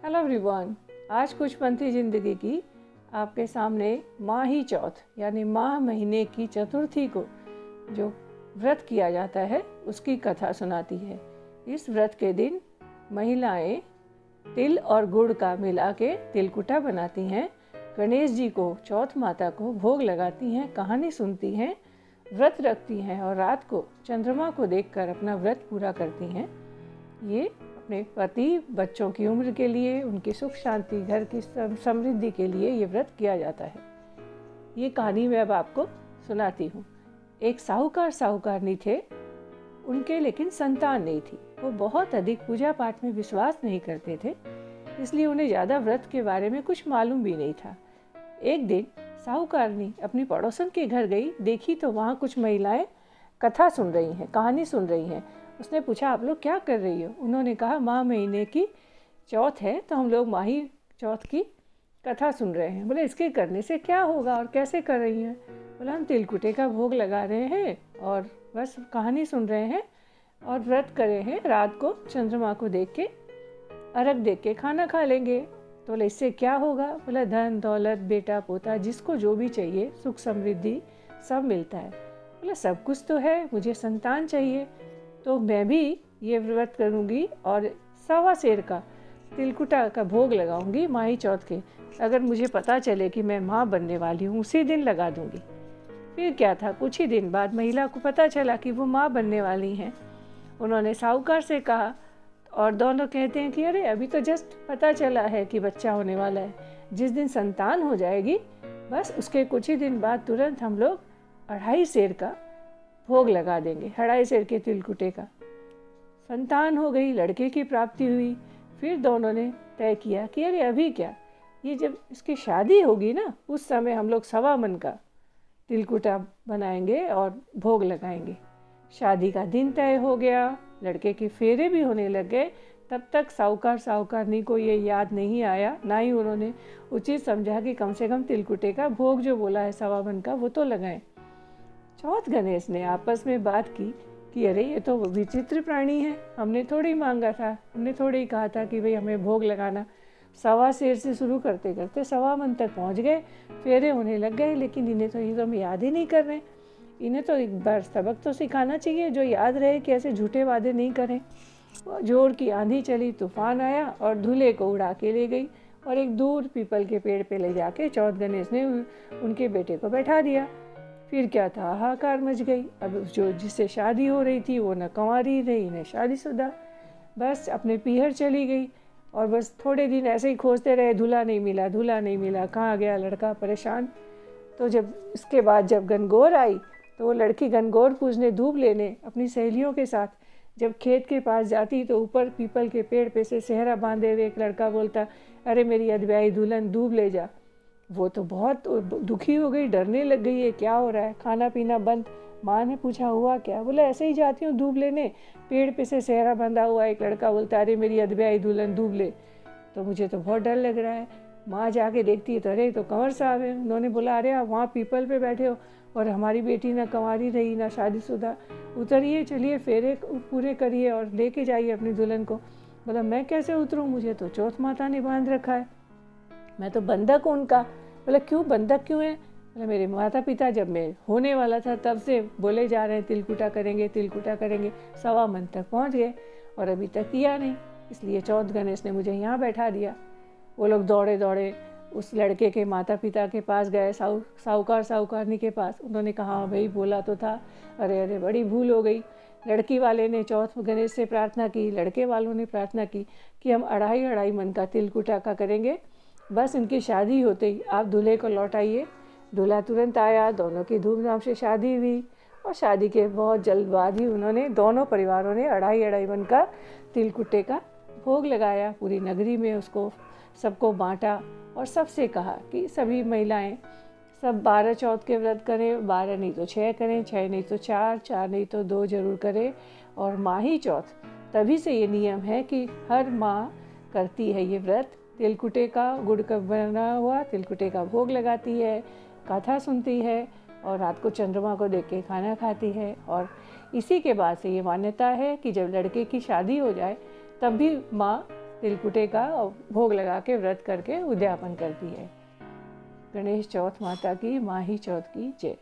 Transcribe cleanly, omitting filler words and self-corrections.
Hello everyone. आज कुशमंत्री ज़िंदगी की आपके सामने माही चौथ यानी माह महीने की चतुर्थी को जो व्रत किया जाता है उसकी कथा सुनाती है। इस व्रत के दिन महिलाएं तिल और गुड़ का मिला के तिलकुटा बनाती हैं, गणेश जी को चौथ माता को भोग लगाती हैं, कहानी सुनती हैं, व्रत रखती हैं और रात को चंद्रमा को देखकर अपना व्रत पूरा करती हैं। ये अपने पति बच्चों की उम्र के लिए, उनकी सुख शांति, घर की समृद्धि के लिए ये व्रत किया जाता है। ये कहानी मैं अब आपको सुनाती हूँ। एक साहूकारनी थे, उनके लेकिन संतान नहीं थी। वो बहुत अधिक पूजा पाठ में विश्वास नहीं करते थे, इसलिए उन्हें ज़्यादा व्रत के बारे में कुछ मालूम भी नहीं था। एक दिन साहूकारनी अपनी पड़ोसन के घर गई, देखी तो वहाँ कुछ महिलाएं कथा सुन रही हैं, कहानी सुन रही हैं। उसने पूछा, आप लोग क्या कर रही हो? उन्होंने कहा, माह महीने की चौथ है तो हम लोग माही चौथ की कथा सुन रहे हैं। बोले, इसके करने से क्या होगा और कैसे कर रही हैं? बोला, हम तिलकुटे का भोग लगा रहे हैं और बस कहानी सुन रहे हैं और व्रत करे हैं। रात को चंद्रमा को देख के, अर्घ देख के खाना खा लेंगे। तो बोले, इससे क्या होगा? बोला, धन दौलत, बेटा पोता, जिसको जो भी चाहिए, सुख समृद्धि सब मिलता है। बोला, सब कुछ तो है, मुझे संतान चाहिए, तो मैं भी ये व्रत करूँगी और 1.25 सेर का तिलकुटा का भोग लगाऊंगी माही चौथ के। अगर मुझे पता चले कि मैं माँ बनने वाली हूँ, उसी दिन लगा दूंगी। फिर क्या था, कुछ ही दिन बाद महिला को पता चला कि वो माँ बनने वाली हैं। उन्होंने साहूकार से कहा और दोनों कहते हैं कि अरे अभी तो जस्ट पता चला है कि बच्चा होने वाला है। जिस दिन संतान हो जाएगी, बस उसके कुछ ही दिन बाद तुरंत हम लोग 2.5 सेर का भोग लगा देंगे, 2.5 सेर के तिलकुटे का। संतान हो गई, लड़के की प्राप्ति हुई। फिर दोनों ने तय किया कि अरे अभी क्या, ये जब इसकी शादी होगी ना, उस समय हम लोग 1.25 मन का तिलकुटा बनाएंगे और भोग लगाएंगे। शादी का दिन तय हो गया, लड़के के फेरे भी होने लग गए। तब तक साहूकारनी को ये याद नहीं आया, ना ही उन्होंने उचित समझा कि कम से कम तिलकुटे का भोग जो बोला है 1.25 मन का, वो तो लगाएं। चौथ गणेश ने आपस में बात की कि अरे ये तो विचित्र प्राणी है, हमने थोड़ी मांगा था, हमने थोड़ी कहा था कि भाई हमें भोग लगाना। 1.25 सेर से शुरू करते करते 1.25 मन तक पहुंच गए, फेरे होने लग गए। लेकिन इन्हें तो ये तो हम याद ही नहीं कर रहे। इन्हें तो एक बार सबक तो सिखाना चाहिए जो याद रहे कि ऐसे झूठे वादे नहीं करें। जोर की आंधी चली, तूफान आया और दूल्हे को उड़ा के ले गई और एक दूर पीपल के पेड़ पे ले जाके चौथ गणेश ने उनके बेटे को बैठा दिया। फिर क्या था, हाहाकार मच गई। अब जो जिससे शादी हो रही थी वो न कंवारी रही न शादीशुदा, बस अपने पीहर चली गई। और बस थोड़े दिन ऐसे ही खोजते रहे, दूल्हा नहीं मिला, दूल्हा नहीं मिला, कहाँ गया लड़का, परेशान। तो जब इसके बाद जब गणगौर आई तो वो लड़की गणगौर पूजने दूब लेने अपनी सहेलियों के साथ जब खेत के पास जाती तो ऊपर पीपल के पेड़ पे से सेहरा बांधे हुए एक लड़का बोलता, अरे मेरी अधब्याई दुल्हन दूब ले जा। वो तो बहुत दुखी हो गई, डरने लग गई है, क्या हो रहा है, खाना पीना बंद। माँ ने पूछा, हुआ क्या? बोला, ऐसे ही जाती हूँ दूब लेने, पेड़ पे से सेहरा बंधा हुआ एक लड़का बोलता, अरे मेरी अधब्याई दुल्हन दूब ले। तो मुझे तो बहुत डर लग रहा है। माँ जाके देखती है तो अरे तो कंवर साहब है। उन्होंने बोला, अरे आप वहाँ पीपल पे बैठे हो और हमारी बेटी ना कंवारी रही ना शादीशुदा, उतरिए, चलिए फेरे पूरे करिए और लेके जाइए अपनी दुल्हन को। बोला, मैं कैसे उतरूँ, मुझे तो चौथ माता ने बांध रखा है, मैं तो बंधक हूँ उनका। बोला, क्यों बंधक क्यों है? बोला, मेरे माता पिता जब मैं होने वाला था तब से बोले जा रहे हैं तिलकुटा करेंगे, तिलकुटा करेंगे। 1.25 मन तक पहुँच गए और अभी तक किया नहीं, इसलिए चौथ गणेश ने मुझे यहाँ बैठा दिया। वो लोग दौड़े दौड़े उस लड़के के माता पिता के पास गए, साहूकारनी के पास। उन्होंने कहा, हाँ भाई बोला तो था, अरे अरे बड़ी भूल हो गई। लड़की वाले ने चौथ गणेश से प्रार्थना की, लड़के वालों ने प्रार्थना की कि हम 2.5 मन का तिलकुटा का करेंगे, बस इनकी शादी होते ही आप दूल्हे को लौटाइए। दूल्हा तुरंत आया, दोनों की धूमधाम से शादी हुई और शादी के बहुत जल्द बाद ही उन्होंने, दोनों परिवारों ने 2.5 मन का तिलकुटे का भोग लगाया। पूरी नगरी में उसको सबको बांटा और सबसे कहा कि सभी महिलाएं सब 12 चौथ के व्रत करें, 12 नहीं तो 6 करें, 6 नहीं तो 4, 4 नहीं तो 2 जरूर करें। और माही चौथ तभी से ये नियम है कि हर माँ करती है ये व्रत, तिलकुटे का गुड़ का बना हुआ तिलकुटे का भोग लगाती है, कथा सुनती है और रात को चंद्रमा को देख के खाना खाती है। और इसी के बाद से ये मान्यता है कि जब लड़के की शादी हो जाए तब भी माँ तिलकुटे का भोग लगा के व्रत करके उद्यापन करती है। गणेश चौथ माता की, माही चौथ की जय।